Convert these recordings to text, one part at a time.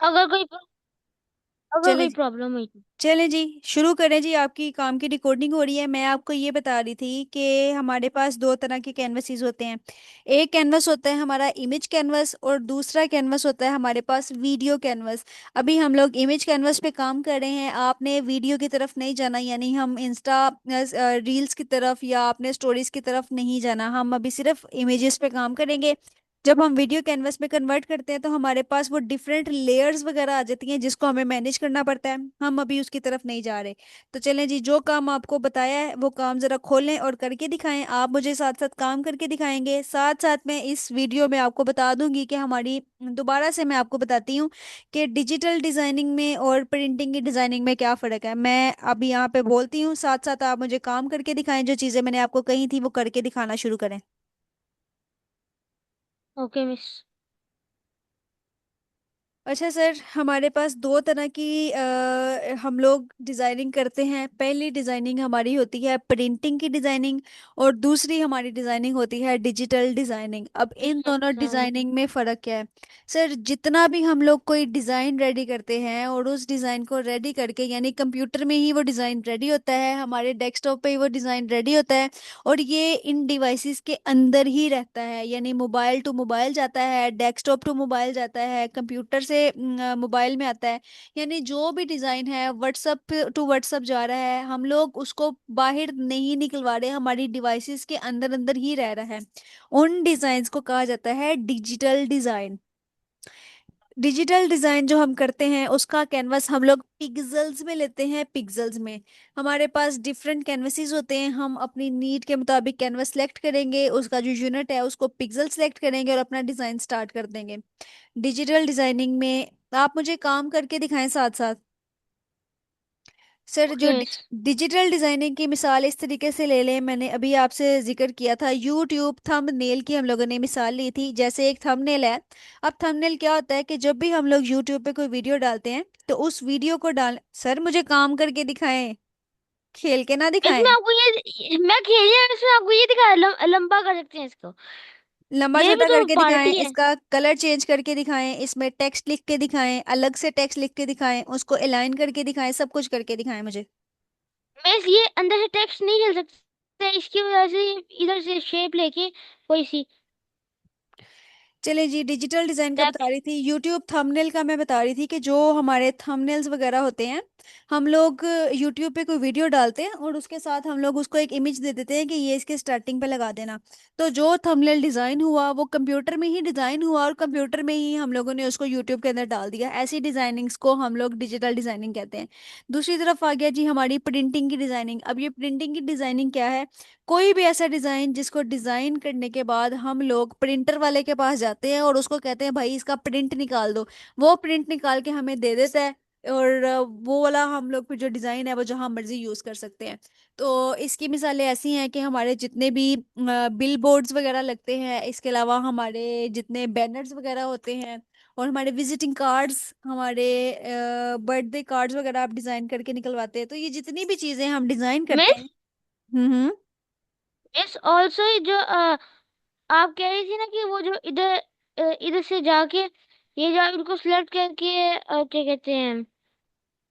अगर कोई अगर चले कोई प्रॉब्लम हुई तो। चलें जी, शुरू करें जी। आपकी काम की रिकॉर्डिंग हो रही है। मैं आपको ये बता रही थी कि हमारे पास दो तरह के कैनवसेस होते हैं। एक कैनवस होता है हमारा इमेज कैनवस, और दूसरा कैनवस होता है हमारे पास वीडियो कैनवस। अभी हम लोग इमेज कैनवस पे काम कर रहे हैं। आपने वीडियो की तरफ नहीं जाना, यानी हम इंस्टा रील्स की तरफ या आपने स्टोरीज की तरफ नहीं जाना। हम अभी सिर्फ इमेजेस पे काम करेंगे। जब हम वीडियो कैनवस में कन्वर्ट करते हैं तो हमारे पास वो डिफरेंट लेयर्स वगैरह आ जाती हैं जिसको हमें मैनेज करना पड़ता है। हम अभी उसकी तरफ नहीं जा रहे। तो चलें जी, जो काम आपको बताया है वो काम जरा खोलें और करके दिखाएं। आप मुझे साथ साथ काम करके दिखाएंगे, साथ साथ मैं इस वीडियो में आपको बता दूंगी कि हमारी, दोबारा से मैं आपको बताती हूँ कि डिजिटल डिजाइनिंग में और प्रिंटिंग की डिजाइनिंग में क्या फ़र्क है। मैं अभी यहाँ पे बोलती हूँ, साथ साथ आप मुझे काम करके दिखाएं। जो चीज़ें मैंने आपको कही थी वो करके दिखाना शुरू करें। Okay miss. अच्छा सर, हमारे पास दो तरह की हम लोग डिज़ाइनिंग करते हैं। पहली डिज़ाइनिंग हमारी होती है प्रिंटिंग की डिज़ाइनिंग, और दूसरी हमारी डिज़ाइनिंग होती है डिजिटल डिज़ाइनिंग। अब इन डिजिटल दोनों डिजाइनिंग। डिज़ाइनिंग में फ़र्क क्या है? सर, जितना भी हम लोग कोई डिज़ाइन रेडी करते हैं और उस डिज़ाइन को रेडी करके, यानी कंप्यूटर में ही वो डिज़ाइन रेडी होता है, हमारे डेस्कटॉप पे ही वो डिज़ाइन रेडी होता है, और ये इन डिवाइसेस के अंदर ही रहता है। यानी मोबाइल टू मोबाइल जाता है, डेस्कटॉप टू मोबाइल जाता है, कंप्यूटर से मोबाइल में आता है। यानी जो भी डिज़ाइन है व्हाट्सअप टू व्हाट्सअप जा रहा है, हम लोग उसको बाहर नहीं निकलवा रहे, हमारी डिवाइसेस के अंदर अंदर ही रह रहा है। उन डिज़ाइंस को कहा जाता है डिजिटल डिज़ाइन। डिजिटल डिजाइन जो हम करते हैं उसका कैनवस हम लोग पिक्सेल्स में लेते हैं। पिक्सेल्स में हमारे पास डिफरेंट कैनवसेस होते हैं। हम अपनी नीड के मुताबिक कैनवस सेलेक्ट करेंगे, उसका जो यूनिट है उसको पिक्सल सेलेक्ट करेंगे और अपना डिजाइन स्टार्ट कर देंगे। डिजिटल डिजाइनिंग में आप मुझे काम करके दिखाएं साथ साथ। सर, जो ओके मिस। डिजिटल डिजाइनिंग की मिसाल इस तरीके से ले लें, मैंने अभी आपसे जिक्र किया था यूट्यूब थंबनेल की, हम लोगों ने मिसाल ली थी। जैसे एक थंबनेल है। अब थंबनेल क्या होता है कि जब भी हम लोग यूट्यूब पे कोई वीडियो डालते हैं तो उस वीडियो को डाल, सर मुझे काम करके दिखाएं, खेल के ना दिखाएं। इसमें आपको ये मैं खेलिए इसमें आपको ये दिखाया लंबा कर सकते हैं इसको। लंबा मेरे भी छोटा तो करके दिखाएं, पार्टी है। इसका कलर चेंज करके दिखाएं, इसमें टेक्स्ट लिख के दिखाएं, अलग से टेक्स्ट लिख के दिखाएं, उसको अलाइन करके दिखाएं, सब कुछ करके दिखाएं मुझे। मैं ये अंदर से टेक्स्ट नहीं खेल सकते, इसकी वजह से इधर से शेप लेके कोई सी चलिए जी, डिजिटल डिजाइन का बता टेक्स्ट। रही थी। यूट्यूब थंबनेल का मैं बता रही थी कि जो हमारे थंबनेल्स वगैरह होते हैं, हम लोग यूट्यूब पे कोई वीडियो डालते हैं और उसके साथ हम लोग उसको एक इमेज दे देते हैं कि ये इसके स्टार्टिंग पे लगा देना। तो जो थंबनेल डिजाइन हुआ वो कंप्यूटर में ही डिजाइन हुआ और कंप्यूटर में ही हम लोगों ने उसको यूट्यूब के अंदर डाल दिया। ऐसी डिजाइनिंग्स को हम लोग डिजिटल डिजाइनिंग कहते हैं। दूसरी तरफ आ गया जी हमारी प्रिंटिंग की डिजाइनिंग। अब ये प्रिंटिंग की डिजाइनिंग क्या है? कोई भी ऐसा डिजाइन जिसको डिजाइन करने के बाद हम लोग प्रिंटर वाले के पास जाते हैं और उसको कहते हैं भाई इसका प्रिंट निकाल दो। वो प्रिंट निकाल के हमें दे देता है, और वो वाला हम लोग फिर जो डिजाइन है वो जहां मर्जी यूज कर सकते हैं। तो इसकी मिसालें ऐसी हैं कि हमारे जितने भी बिल बोर्ड्स वगैरह लगते हैं, इसके अलावा हमारे जितने बैनर्स वगैरह होते हैं, और हमारे विजिटिंग कार्ड्स, हमारे बर्थडे कार्ड्स वगैरह आप डिजाइन करके निकलवाते हैं। तो ये जितनी भी चीजें हम डिजाइन करते हैं। मिस हम्म। मिस ऑल्सो जो आप कह रही थी ना कि वो जो इधर इधर से जाके ये जो आप इनको सिलेक्ट करके क्या कहते हैं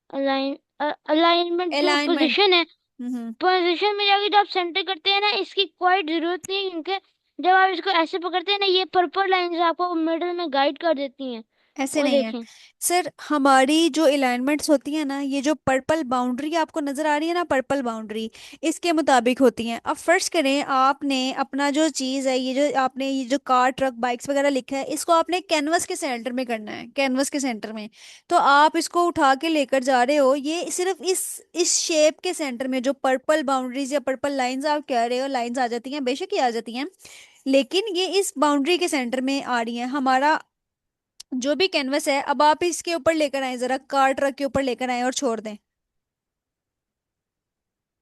अलाइन अलाइनमेंट जो अलाइनमेंट। पोजीशन है, हम्म। पोजीशन में जाके जब आप सेंटर करते हैं ना, इसकी कोई जरूरत नहीं है क्योंकि जब आप इसको ऐसे पकड़ते हैं ना, ये पर्पल लाइंस आपको मिडल में गाइड कर देती हैं। ऐसे वो नहीं है देखें। सर। हमारी जो अलाइनमेंट्स होती है ना, ये जो पर्पल बाउंड्री आपको नजर आ रही है ना, पर्पल बाउंड्री, इसके मुताबिक होती हैं। अब फर्ज करें आपने अपना जो चीज़ है, ये जो आपने ये जो कार ट्रक बाइक्स वगैरह लिखा है, इसको आपने कैनवस के सेंटर में करना है, कैनवस के सेंटर में। तो आप इसको उठा के लेकर जा रहे हो, ये सिर्फ इस शेप के सेंटर में जो पर्पल बाउंड्रीज या पर्पल लाइंस आप कह रहे हो, लाइंस आ जाती हैं, बेशक ही आ जाती हैं, लेकिन ये इस बाउंड्री के सेंटर में आ रही हैं। हमारा जो भी कैनवस है, अब आप इसके ऊपर लेकर आए, जरा कार ट्रक के ऊपर लेकर आए और छोड़ दें।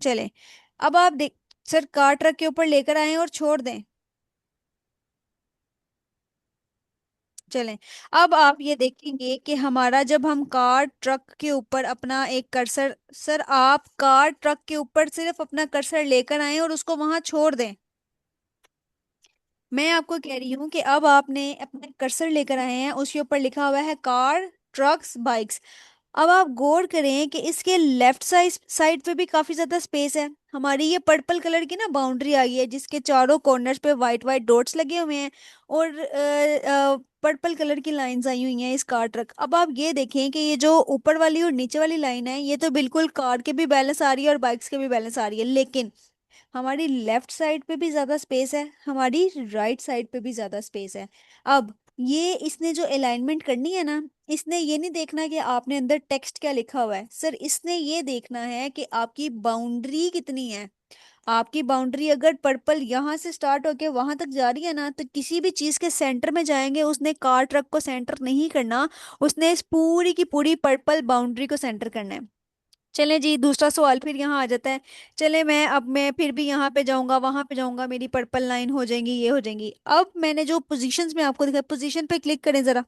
चले, अब आप देख, सर कार ट्रक के ऊपर लेकर आए और छोड़ दें। चलें, अब आप ये देखेंगे कि हमारा जब हम कार ट्रक के ऊपर अपना एक कर्सर, सर आप कार ट्रक के ऊपर सिर्फ अपना कर्सर लेकर आए और उसको वहां छोड़ दें। मैं आपको कह रही हूँ कि अब आपने अपना कर्सर लेकर आए हैं, उसके ऊपर लिखा हुआ है कार ट्रक्स, बाइक्स। अब आप गौर करें कि इसके लेफ्ट साइड साइड पे भी काफी ज्यादा स्पेस है। हमारी ये पर्पल कलर की ना बाउंड्री आई है जिसके चारों कॉर्नर्स पे वाइट वाइट डॉट्स लगे हुए हैं, और पर्पल कलर की लाइंस आई हुई हैं इस कार ट्रक। अब आप ये देखें कि ये जो ऊपर वाली और नीचे वाली लाइन है ये तो बिल्कुल कार के भी बैलेंस आ रही है और बाइक्स के भी बैलेंस आ रही है, लेकिन हमारी लेफ्ट साइड पे भी ज्यादा स्पेस है, हमारी राइट साइड पे भी ज्यादा स्पेस है। अब ये इसने जो अलाइनमेंट करनी है ना, इसने ये नहीं देखना कि आपने अंदर टेक्स्ट क्या लिखा हुआ है सर, इसने ये देखना है कि आपकी बाउंड्री कितनी है। आपकी बाउंड्री अगर पर्पल यहाँ से स्टार्ट होके वहां तक जा रही है ना, तो किसी भी चीज के सेंटर में जाएंगे उसने कार ट्रक को सेंटर नहीं करना, उसने इस पूरी की पूरी पर्पल बाउंड्री को सेंटर करना है। चले जी, दूसरा सवाल फिर यहाँ आ जाता है। चले, मैं फिर भी यहाँ पे जाऊंगा वहां पे जाऊंगा, मेरी पर्पल लाइन हो जाएंगी, ये हो जाएंगी। अब मैंने जो पोजीशंस में आपको दिखा, पोजीशन पे क्लिक करें जरा।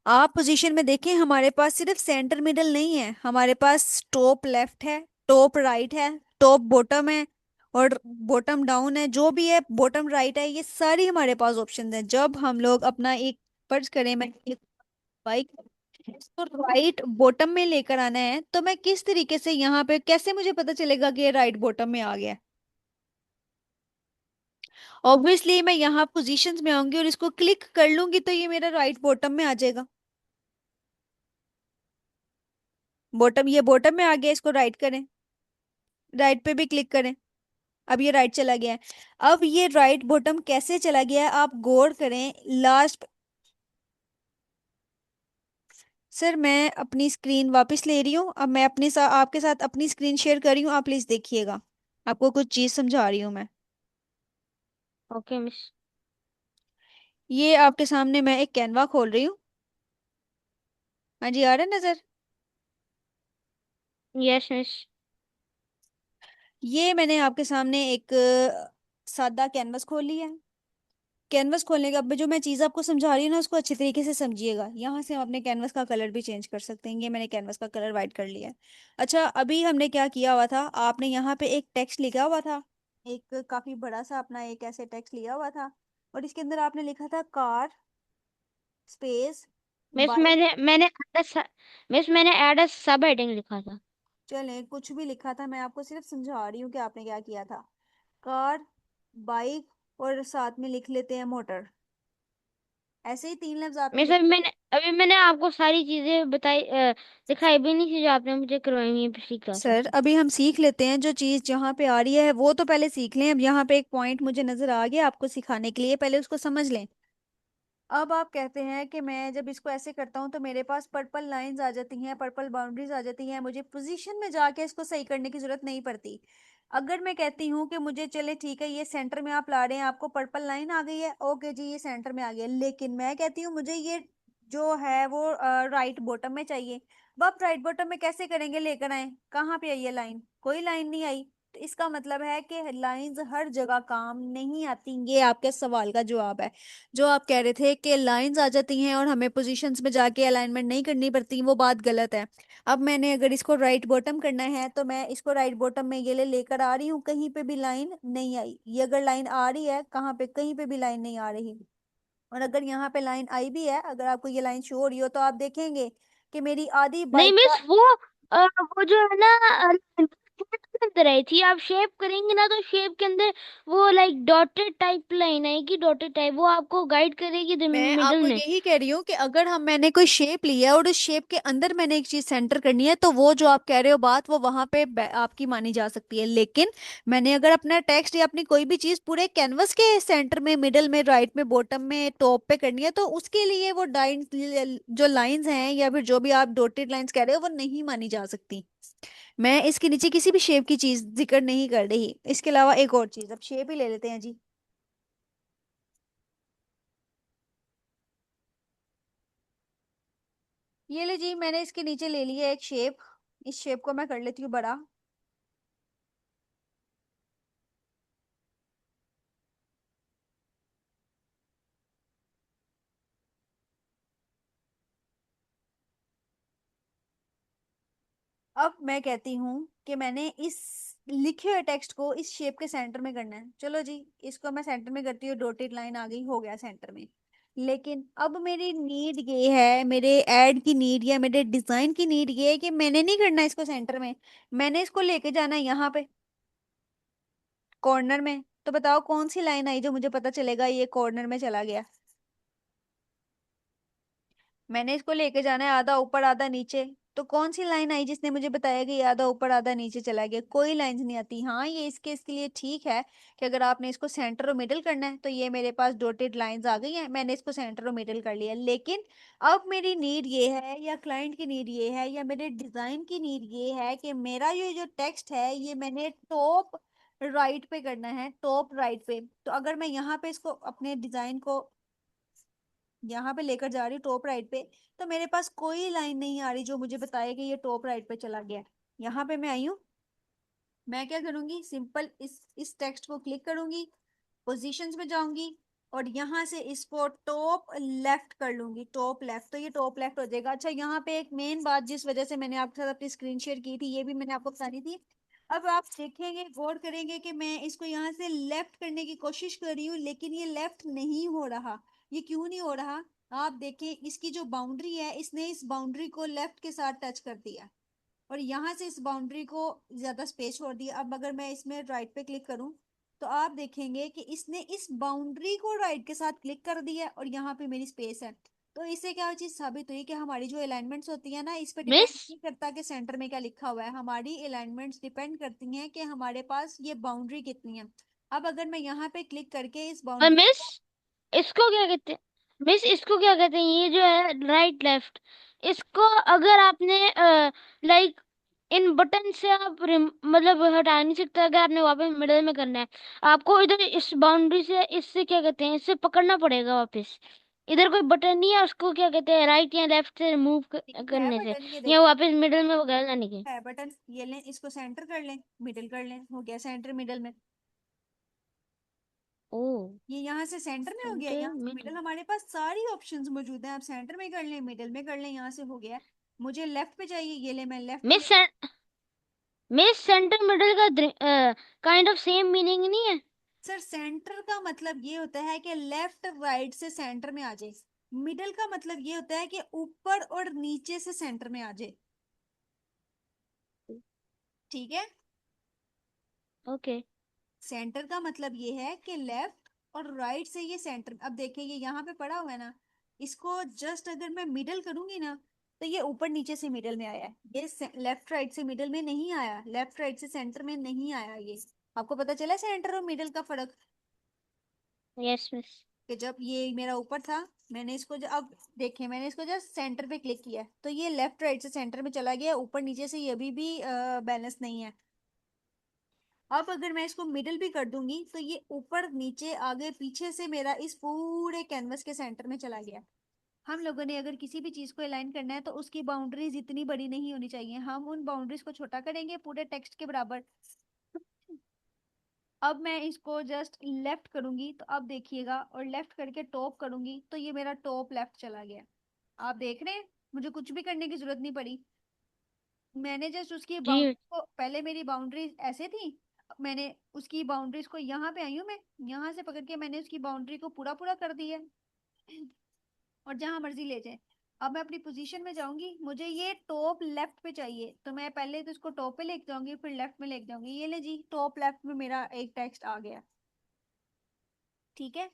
आप पोजीशन में देखें, हमारे पास सिर्फ सेंटर मिडल नहीं है, हमारे पास टॉप लेफ्ट है, टॉप राइट है, टॉप बॉटम है, और बॉटम डाउन है, जो भी है बॉटम राइट है, ये सारी हमारे पास ऑप्शंस हैं। जब हम लोग अपना एक, फर्ज करें मैं एक बाइक इसको राइट बॉटम में लेकर आना है, तो मैं किस तरीके से यहाँ पे, कैसे मुझे पता चलेगा कि ये राइट बॉटम में आ गया? ऑब्वियसली मैं यहाँ पोजीशंस में आऊंगी और इसको क्लिक कर लूंगी तो ये मेरा राइट बॉटम में आ जाएगा। बॉटम, ये बॉटम में आ गया, इसको राइट करें, राइट पे भी क्लिक करें, अब ये राइट चला गया है। अब ये राइट बॉटम कैसे चला गया है आप गौर करें, लास्ट। सर मैं अपनी स्क्रीन वापस ले रही हूँ, अब मैं अपने साथ आपके साथ अपनी स्क्रीन शेयर कर रही हूँ, आप प्लीज देखिएगा, आपको कुछ चीज समझा रही हूँ मैं। Okay miss. ये आपके सामने मैं एक कैनवा खोल रही हूँ। हाँ जी, आ रहा है नजर? Yes miss. ये मैंने आपके सामने एक सादा कैनवस खोल लिया है। कैनवस खोलने के अब जो मैं चीज़ आपको समझा रही हूँ ना, उसको अच्छे तरीके से समझिएगा। यहाँ से हम अपने कैनवस का कलर भी चेंज कर सकते हैं। ये मैंने कैनवस का कलर वाइट कर लिया है। अच्छा, अभी हमने क्या किया हुआ था, आपने यहाँ पे एक टेक्स्ट लिखा हुआ था, एक काफी बड़ा सा अपना एक ऐसे टेक्स्ट लिया हुआ था, और इसके अंदर आपने लिखा था कार स्पेस मिस बाइक। मैंने ऐड अ सब हेडिंग लिखा था। चलें, कुछ भी लिखा था, मैं आपको सिर्फ समझा रही हूँ कि आपने क्या किया था। कार, बाइक, और साथ में लिख लेते हैं मोटर। ऐसे ही 3 लफ्ज आपने मिस लिखे। अभी मैंने आपको सारी चीजें बताई, दिखाई भी नहीं थी जो आपने मुझे करवाई हुई है पिछली क्लासों सर से। अभी हम सीख लेते हैं, जो चीज जहाँ पे आ रही है वो तो पहले सीख लें। अब यहाँ पे एक पॉइंट मुझे नजर आ गया आपको सिखाने के लिए, पहले उसको समझ लें। अब आप कहते हैं कि मैं जब इसको ऐसे करता हूँ तो मेरे पास पर्पल लाइंस आ जाती हैं, पर्पल बाउंड्रीज आ जाती हैं, मुझे पोजीशन में जाके इसको सही करने की जरूरत नहीं पड़ती। अगर मैं कहती हूँ कि मुझे, चले ठीक है, ये सेंटर में आप ला रहे हैं, आपको पर्पल लाइन आ गई है, ओके जी ये सेंटर में आ गया, लेकिन मैं कहती हूँ मुझे ये जो है वो राइट बॉटम में चाहिए। अब आप राइट बॉटम में कैसे करेंगे, लेकर आए, कहाँ पे आई है लाइन? कोई लाइन नहीं आई। तो इसका मतलब है कि लाइंस हर जगह काम नहीं आती। ये आपके सवाल का जवाब है। जो आप कह रहे थे कि लाइंस आ जाती हैं और हमें पोजीशंस में जाके अलाइनमेंट नहीं करनी पड़ती, वो बात गलत है। अब मैंने अगर इसको राइट बॉटम करना है तो मैं इसको राइट बॉटम में ये लेकर आ रही हूँ, कहीं पे भी लाइन नहीं आई। ये अगर लाइन आ रही है कहाँ पे, कहीं पे भी लाइन नहीं आ रही। और अगर यहाँ पे लाइन आई भी है, अगर आपको ये लाइन शो हो रही हो, तो आप देखेंगे कि मेरी आधी नहीं बाइक का। मिस, वो जो है ना, शेप के अंदर आई थी। आप शेप करेंगे ना तो शेप के अंदर वो लाइक डॉटेड टाइप लाइन आएगी, डॉटेड टाइप, वो आपको गाइड करेगी मैं मिडल आपको में। यही कह रही हूँ कि अगर मैंने कोई शेप लिया है और उस शेप के अंदर मैंने एक चीज सेंटर करनी है, तो वो जो आप कह रहे हो बात, वो वहां पे आपकी मानी जा सकती है। लेकिन मैंने अगर अपना टेक्स्ट या अपनी कोई भी चीज पूरे कैनवस के सेंटर में, मिडल में, राइट में, बॉटम में, टॉप पे करनी है, तो उसके लिए वो डाइन जो लाइंस हैं या फिर जो भी आप डॉटेड लाइंस कह रहे हो वो नहीं मानी जा सकती। मैं इसके नीचे किसी भी शेप की चीज जिक्र नहीं कर रही। इसके अलावा एक और चीज, अब शेप ही ले लेते हैं जी। ये ले जी, मैंने इसके नीचे ले लिया एक शेप। इस शेप को मैं कर लेती हूँ बड़ा। अब मैं कहती हूँ कि मैंने इस लिखे हुए टेक्स्ट को इस शेप के सेंटर में करना है। चलो जी, इसको मैं सेंटर में करती हूँ, डॉटेड लाइन आ गई, हो गया सेंटर में। लेकिन अब मेरी नीड ये है, मेरे एड की नीड या मेरे डिजाइन की नीड ये है कि मैंने नहीं करना इसको सेंटर में, मैंने इसको लेके जाना है यहाँ पे कॉर्नर में। तो बताओ कौन सी लाइन आई जो मुझे पता चलेगा ये कॉर्नर में चला गया। मैंने इसको लेके जाना है आधा ऊपर आधा नीचे, तो कौन सी लाइन आई जिसने मुझे बताया कि ये आधा ऊपर आधा नीचे चला गया? कोई लाइंस नहीं आती। हाँ ये इसके लिए ठीक है कि अगर आपने इसको सेंटर और मिडिल करना है तो ये मेरे पास डॉटेड लाइंस आ गई हैं, मैंने इसको सेंटर और मिडिल कर लिया। लेकिन अब मेरी नीड ये है या क्लाइंट की नीड ये है या मेरे डिजाइन की नीड ये है कि मेरा ये जो टेक्स्ट है ये मैंने टॉप राइट पे करना है, टॉप राइट पे। तो अगर मैं यहाँ पे इसको अपने डिजाइन को यहाँ पे लेकर जा रही हूँ टॉप राइट पे, तो मेरे पास कोई लाइन नहीं आ रही जो मुझे बताए कि ये टॉप राइट पे चला गया है। यहाँ पे मैं आई हूँ, मैं क्या करूंगी, सिंपल इस टेक्स्ट को क्लिक करूंगी, पोजीशंस में जाऊंगी और यहाँ से इसको टॉप लेफ्ट कर लूंगी, टॉप लेफ्ट, तो ये टॉप लेफ्ट हो जाएगा। अच्छा यहाँ पे एक मेन बात जिस वजह से मैंने आपके साथ अपनी स्क्रीन शेयर की थी, ये भी मैंने आपको बतानी थी। अब आप देखेंगे, गौर करेंगे कि मैं इसको यहाँ से लेफ्ट करने की कोशिश कर रही हूँ लेकिन ये लेफ्ट नहीं हो रहा। ये क्यों नहीं हो रहा? आप देखें इसकी जो बाउंड्री है, इसने इस बाउंड्री को लेफ्ट के साथ टच कर दिया और यहाँ से इस बाउंड्री को ज्यादा स्पेस छोड़ दिया। अब अगर मैं इसमें राइट पे क्लिक करूं तो आप देखेंगे कि इसने इस बाउंड्री को राइट के साथ क्लिक कर दिया और यहाँ पे मेरी स्पेस है। तो इससे क्या चीज साबित हुई कि हमारी जो अलाइनमेंट्स होती है ना, इस पे डिपेंड मिस। नहीं करता कि सेंटर में क्या लिखा हुआ है, हमारी अलाइनमेंट्स डिपेंड करती हैं कि हमारे पास ये बाउंड्री कितनी है। अब अगर मैं यहाँ पे क्लिक करके इस और बाउंड्री मिस, को, इसको क्या कहते हैं? मिस, इसको क्या कहते हैं? ये जो है राइट लेफ्ट, इसको अगर आपने लाइक इन बटन से आप मतलब हटा नहीं सकते। अगर आपने वापस मिडिल में करना है, आपको इधर इस बाउंड्री से, इससे क्या कहते हैं, इससे पकड़ना पड़ेगा वापस। इधर कोई बटन नहीं है, उसको क्या कहते हैं, राइट या लेफ्ट से रिमूव है करने से, बटन, ये या देखें, वापस मिडिल में वगैरह जाने के। है बटन, ये लें, इसको सेंटर कर लें, मिडिल कर लें, हो गया सेंटर मिडिल में। ओ, ये यहाँ से सेंटर में हो गया, सेंटर यहाँ से मिडिल, मिडिल। हमारे पास सारी ऑप्शंस मौजूद हैं। आप सेंटर में कर लें, मिडिल में कर लें, यहाँ से हो गया। मुझे लेफ्ट पे चाहिए, ये ले मैं लेफ्ट पे मिस, मिस, सेंटर मिडिल का काइंड ऑफ सेम मीनिंग नहीं है? सर सेंटर का मतलब ये होता है कि लेफ्ट राइट से सेंटर में आ जाए। मिडिल का मतलब ये होता है कि ऊपर और नीचे से सेंटर में आ जाए। ठीक है। ओके। सेंटर का मतलब ये है कि लेफ्ट और राइट से ये सेंटर, अब देखिए ये यहाँ पे पड़ा हुआ है ना, इसको जस्ट अगर मैं मिडल करूंगी ना तो ये ऊपर नीचे से मिडल में आया है, ये लेफ्ट राइट से मिडल में नहीं आया, लेफ्ट राइट से सेंटर में नहीं आया। ये आपको पता चला सेंटर और मिडल का फर्क? Yes miss. कि जब ये मेरा ऊपर था, मैंने इसको अब देखिए मैंने इसको जस्ट सेंटर पे क्लिक किया तो ये लेफ्ट राइट से सेंटर में चला गया, ऊपर नीचे से ये अभी भी बैलेंस नहीं है। अब अगर मैं इसको मिडिल भी कर दूंगी तो ये ऊपर नीचे आगे पीछे से मेरा इस पूरे कैनवस के सेंटर में चला गया। हम लोगों ने अगर किसी भी चीज को अलाइन करना है तो उसकी बाउंड्रीज इतनी बड़ी नहीं होनी चाहिए, हम उन बाउंड्रीज को छोटा करेंगे पूरे टेक्स्ट के बराबर। अब मैं इसको जस्ट लेफ्ट करूंगी तो अब देखिएगा, और लेफ्ट करके टॉप करूंगी तो ये मेरा टॉप लेफ्ट चला गया। आप देख रहे हैं मुझे कुछ भी करने की जरूरत नहीं पड़ी, मैंने जस्ट उसकी जी। बाउंड्री को, पहले मेरी बाउंड्री ऐसे थी, मैंने उसकी बाउंड्रीज को यहाँ पे आई हूँ मैं, यहाँ से पकड़ के मैंने उसकी बाउंड्री को पूरा पूरा कर दिया है। और जहां मर्जी ले जाए। अब मैं अपनी पोजीशन में जाऊंगी, मुझे ये टॉप लेफ्ट पे चाहिए तो मैं पहले तो इसको टॉप पे लेके जाऊंगी फिर लेफ्ट में लेके जाऊंगी। ये ले जी, टॉप लेफ्ट में मेरा एक टेक्स्ट आ गया। ठीक है।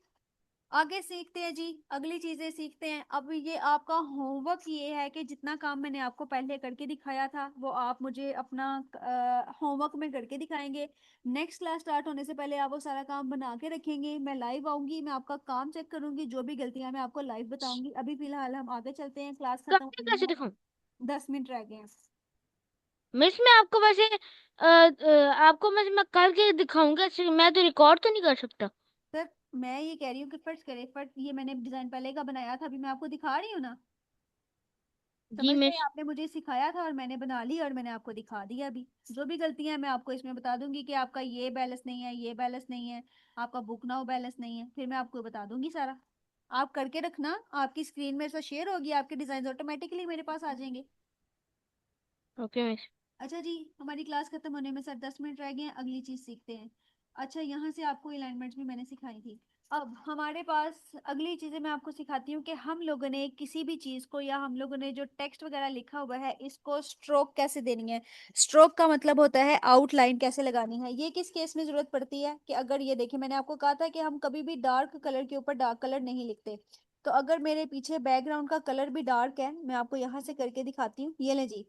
आगे सीखते हैं जी, अगली चीजें सीखते हैं। अब ये आपका होमवर्क ये है कि जितना काम मैंने आपको पहले करके दिखाया था वो आप मुझे अपना होमवर्क में करके दिखाएंगे। नेक्स्ट क्लास स्टार्ट होने से पहले आप वो सारा काम बना के रखेंगे, मैं लाइव आऊंगी, मैं आपका काम चेक करूंगी, जो भी गलतियां मैं आपको लाइव बताऊंगी। अभी फिलहाल हम आगे चलते हैं, क्लास खत्म करके होने कैसे में दिखाऊं? 10 मिनट रह गए हैं। मिस, मैं आपको वैसे आपको मैं करके दिखाऊंगा, मैं तो रिकॉर्ड तो नहीं कर सकता। सर मैं ये कह रही हूँ कि फर्ज करे, फर्ज ये मैंने डिजाइन पहले का बनाया था, अभी मैं आपको दिखा रही हूँ ना, जी समझ गए? मिस। आपने मुझे सिखाया था और मैंने बना ली और मैंने आपको दिखा दिया। अभी जो भी गलतियां हैं मैं आपको इसमें बता दूंगी कि आपका ये बैलेंस नहीं है, ये बैलेंस नहीं है, आपका बुक नाउ बैलेंस नहीं है, फिर मैं आपको बता दूंगी सारा। आप करके रखना, आपकी स्क्रीन में से शेयर होगी, आपके डिजाइन ऑटोमेटिकली मेरे पास आ जाएंगे। Okay miss. अच्छा जी, हमारी क्लास खत्म होने में सर 10 मिनट रह गए हैं, अगली चीज सीखते हैं। अच्छा यहाँ से आपको अलाइनमेंट्स भी मैंने सिखाई थी। अब हमारे पास अगली चीजें मैं आपको सिखाती हूँ कि हम लोगों ने किसी भी चीज को या हम लोगों ने जो टेक्स्ट वगैरह लिखा हुआ है इसको स्ट्रोक कैसे देनी है। स्ट्रोक का मतलब होता है आउटलाइन कैसे लगानी है। ये किस केस में जरूरत पड़ती है कि अगर ये देखिए मैंने आपको कहा था कि हम कभी भी डार्क कलर के ऊपर डार्क कलर नहीं लिखते। तो अगर मेरे पीछे बैकग्राउंड का कलर भी डार्क है, मैं आपको यहाँ से करके दिखाती हूँ, ये ले जी।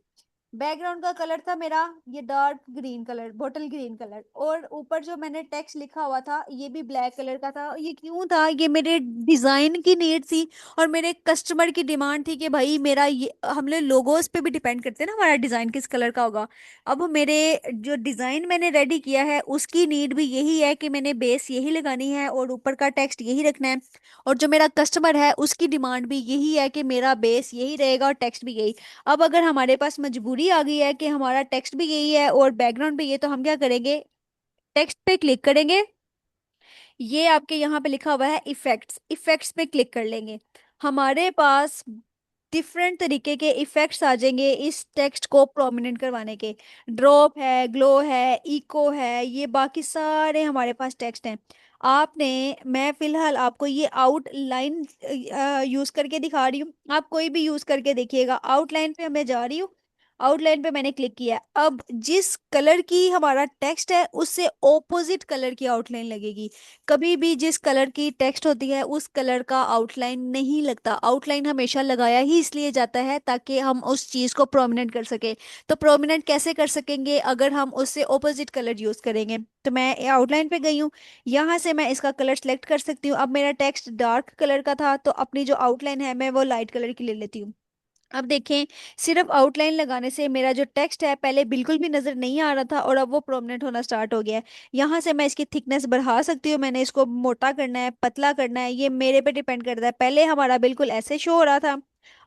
बैकग्राउंड का कलर था मेरा ये dark green colour, bottle green colour, और ऊपर जो मैंने टेक्स्ट लिखा हुआ था ये भी ब्लैक कलर का था। ये क्यों था? ये मेरे डिजाइन की नीड थी और मेरे कस्टमर की डिमांड थी कि भाई मेरा ये, हम लोग लोगोस पे भी डिपेंड करते हैं ना हमारा डिजाइन किस कलर का होगा। अब मेरे जो डिजाइन मैंने रेडी किया है उसकी नीड भी यही है कि मैंने बेस यही लगानी है और ऊपर का टेक्स्ट यही रखना है। और जो मेरा कस्टमर है उसकी डिमांड भी यही है कि मेरा बेस यही रहेगा और टेक्स्ट भी यही। अब अगर हमारे पास मजबूरी आ गई है कि हमारा टेक्स्ट भी यही है और बैकग्राउंड भी ये, तो हम क्या करेंगे? टेक्स्ट पे क्लिक करेंगे, ये आपके यहाँ पे लिखा हुआ है इफेक्ट्स, इफेक्ट्स पे क्लिक कर लेंगे। हमारे पास डिफरेंट तरीके के इफेक्ट्स आ जाएंगे इस टेक्स्ट को प्रोमिनेंट करवाने के। ड्रॉप है, ग्लो है, इको है, ये बाकी सारे हमारे पास टेक्स्ट हैं। आपने, मैं फिलहाल आपको ये आउटलाइन यूज करके दिखा रही हूँ, आप कोई भी यूज करके देखिएगा। आउटलाइन पे मैं जा रही हूँ, आउटलाइन पे मैंने क्लिक किया। अब जिस कलर की हमारा टेक्स्ट है उससे ऑपोजिट कलर की आउटलाइन लगेगी। कभी भी जिस कलर की टेक्स्ट होती है उस कलर का आउटलाइन नहीं लगता। आउटलाइन हमेशा लगाया ही इसलिए जाता है ताकि हम उस चीज को प्रोमिनेंट कर सके। तो प्रोमिनेंट कैसे कर सकेंगे? अगर हम उससे ऑपोजिट कलर यूज करेंगे। तो मैं आउटलाइन पे गई हूँ, यहाँ से मैं इसका कलर सेलेक्ट कर सकती हूँ। अब मेरा टेक्स्ट डार्क कलर का था तो अपनी जो आउटलाइन है मैं वो लाइट कलर की ले लेती हूँ। अब देखें, सिर्फ आउटलाइन लगाने से मेरा जो टेक्स्ट है पहले बिल्कुल भी नजर नहीं आ रहा था और अब वो प्रोमिनेंट होना स्टार्ट हो गया है। यहाँ से मैं इसकी थिकनेस बढ़ा सकती हूँ, मैंने इसको मोटा करना है पतला करना है ये मेरे पे डिपेंड करता है। पहले हमारा बिल्कुल ऐसे शो हो रहा था,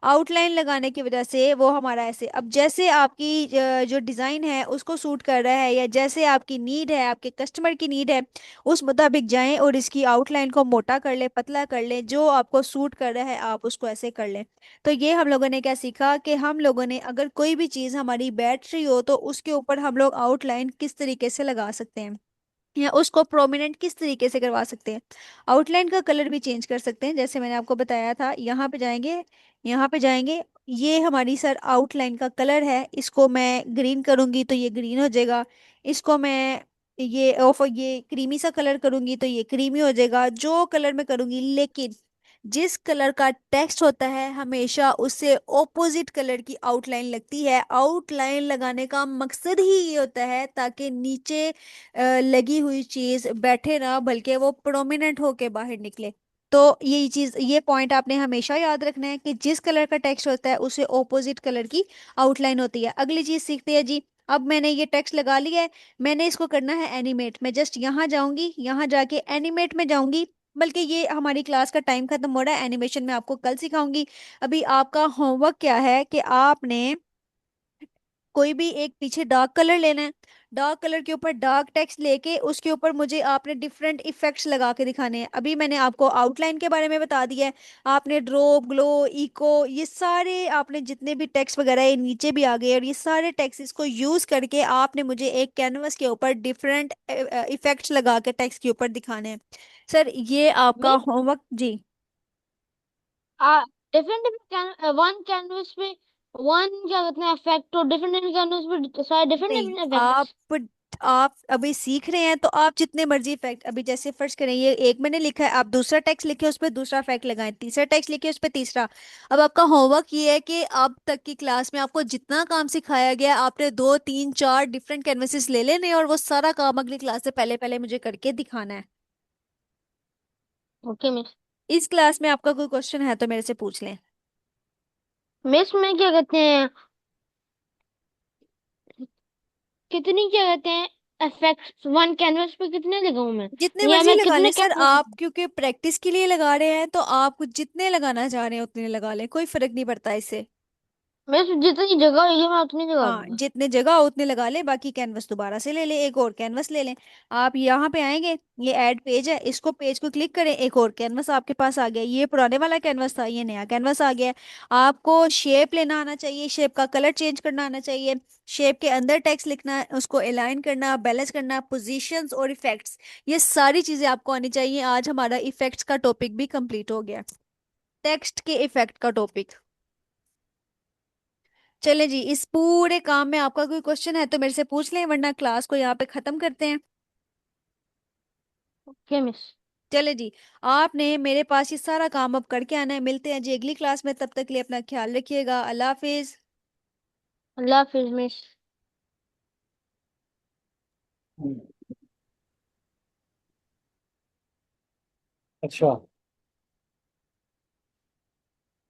आउटलाइन लगाने की वजह से वो हमारा ऐसे। अब जैसे आपकी जो डिजाइन है उसको सूट कर रहा है या जैसे आपकी नीड है, आपके कस्टमर की नीड है, उस मुताबिक जाएं और इसकी आउटलाइन को मोटा कर ले, पतला कर ले, जो आपको सूट कर रहा है आप उसको ऐसे कर लें। तो ये हम लोगों ने क्या सीखा कि हम लोगों ने अगर कोई भी चीज़ हमारी बैटरी हो तो उसके ऊपर हम लोग आउटलाइन किस तरीके से लगा सकते हैं या उसको प्रोमिनेंट किस तरीके से करवा सकते हैं। आउटलाइन का कलर भी चेंज कर सकते हैं जैसे मैंने आपको बताया था। यहाँ पे जाएंगे, यहाँ पे जाएंगे, ये हमारी सर आउटलाइन का कलर है, इसको मैं ग्रीन करूंगी तो ये ग्रीन हो जाएगा। इसको मैं ये ऑफ ये क्रीमी सा कलर करूंगी तो ये क्रीमी हो जाएगा, जो कलर मैं करूंगी। लेकिन जिस कलर का टेक्स्ट होता है हमेशा उससे ऑपोजिट कलर की आउटलाइन लगती है। आउटलाइन लगाने का मकसद ही ये होता है ताकि नीचे लगी हुई चीज बैठे ना बल्कि वो प्रोमिनेंट होके बाहर निकले। तो यही चीज, ये पॉइंट आपने हमेशा याद रखना है कि जिस कलर का टेक्स्ट होता है उसे ऑपोजिट कलर की आउटलाइन होती है। अगली चीज सीखते हैं जी। अब मैंने ये टेक्स्ट लगा लिया है, मैंने इसको करना है एनिमेट। मैं जस्ट यहाँ जाऊंगी, यहाँ जाके एनिमेट में जाऊंगी। बल्कि ये हमारी क्लास का टाइम खत्म हो रहा है, एनिमेशन में आपको कल सिखाऊंगी। अभी आपका होमवर्क क्या है कि आपने कोई भी एक पीछे डार्क कलर लेना है, डार्क कलर के ऊपर डार्क टेक्स्ट लेके उसके ऊपर मुझे आपने डिफरेंट इफेक्ट्स लगा के दिखाने हैं। अभी मैंने आपको आउटलाइन के बारे में बता दिया है, आपने ड्रॉप, ग्लो, इको, ये सारे आपने जितने भी टेक्स्ट वगैरह ये नीचे भी आ गए और ये सारे टेक्स्ट इसको यूज करके आपने मुझे एक कैनवस के ऊपर डिफरेंट इफेक्ट्स लगा के टेक्स्ट के ऊपर दिखाने हैं। सर ये आपका मिस होमवर्क जी। डिफरेंट डिफरेंट वन कैनवस पे वन क्या कहते हैं इफेक्ट, और डिफरेंट डिफरेंट कैनवस पे सारे डिफरेंट नहीं, डिफरेंट आप इफेक्ट्स। आप अभी सीख रहे हैं तो आप जितने मर्जी इफेक्ट, अभी जैसे फर्ज करें ये एक मैंने लिखा है, आप दूसरा टेक्स्ट लिखे उस पर दूसरा इफेक्ट लगाएं, तीसरा टेक्स्ट लिखे उस पर तीसरा। अब आपका होमवर्क ये है कि अब तक की क्लास में आपको जितना काम सिखाया गया आपने दो तीन चार डिफरेंट कैनवसेस ले लेने और वो सारा काम अगली क्लास से पहले पहले मुझे करके दिखाना है। Okay miss. इस क्लास में आपका कोई क्वेश्चन है तो मेरे से पूछ लें। मिस में क्या कहते हैं, कितनी क्या कहते हैं इफेक्ट्स वन कैनवस पे कितने लगाऊं मैं, जितने या मर्जी मैं लगा लें कितने सर, कैनवस। आप क्योंकि प्रैक्टिस के लिए लगा रहे हैं तो आप जितने लगाना चाह रहे हैं उतने लगा लें, कोई फर्क नहीं पड़ता इससे। मिस जितनी जगह होगी मैं उतनी जगह हाँ, दूंगा। जितने जगह हो उतने लगा ले, बाकी कैनवस दोबारा से ले ले, एक और कैनवस ले लें। आप यहाँ पे आएंगे, ये ऐड पेज है, इसको पेज को क्लिक करें, एक और कैनवस आपके पास आ गया। ये पुराने वाला कैनवस था, ये नया कैनवस आ गया है। आपको शेप लेना आना चाहिए, शेप का कलर चेंज करना आना चाहिए, शेप के अंदर टेक्स्ट लिखना है, उसको अलाइन करना, बैलेंस करना, पोजीशंस और इफेक्ट्स, ये सारी चीजें आपको आनी चाहिए। आज हमारा इफेक्ट्स का टॉपिक भी कंप्लीट हो गया, टेक्स्ट के इफेक्ट का टॉपिक। चले जी, इस पूरे काम में आपका कोई क्वेश्चन है तो मेरे से पूछ लें, वरना क्लास को यहाँ पे खत्म करते हैं। Okay miss. चले जी, आपने मेरे पास ये सारा काम अब करके आना है। मिलते हैं जी अगली क्लास में, तब तक के लिए अपना ख्याल रखिएगा। अल्लाह हाफिज। अल्लाह हाफिज मिस। अच्छा।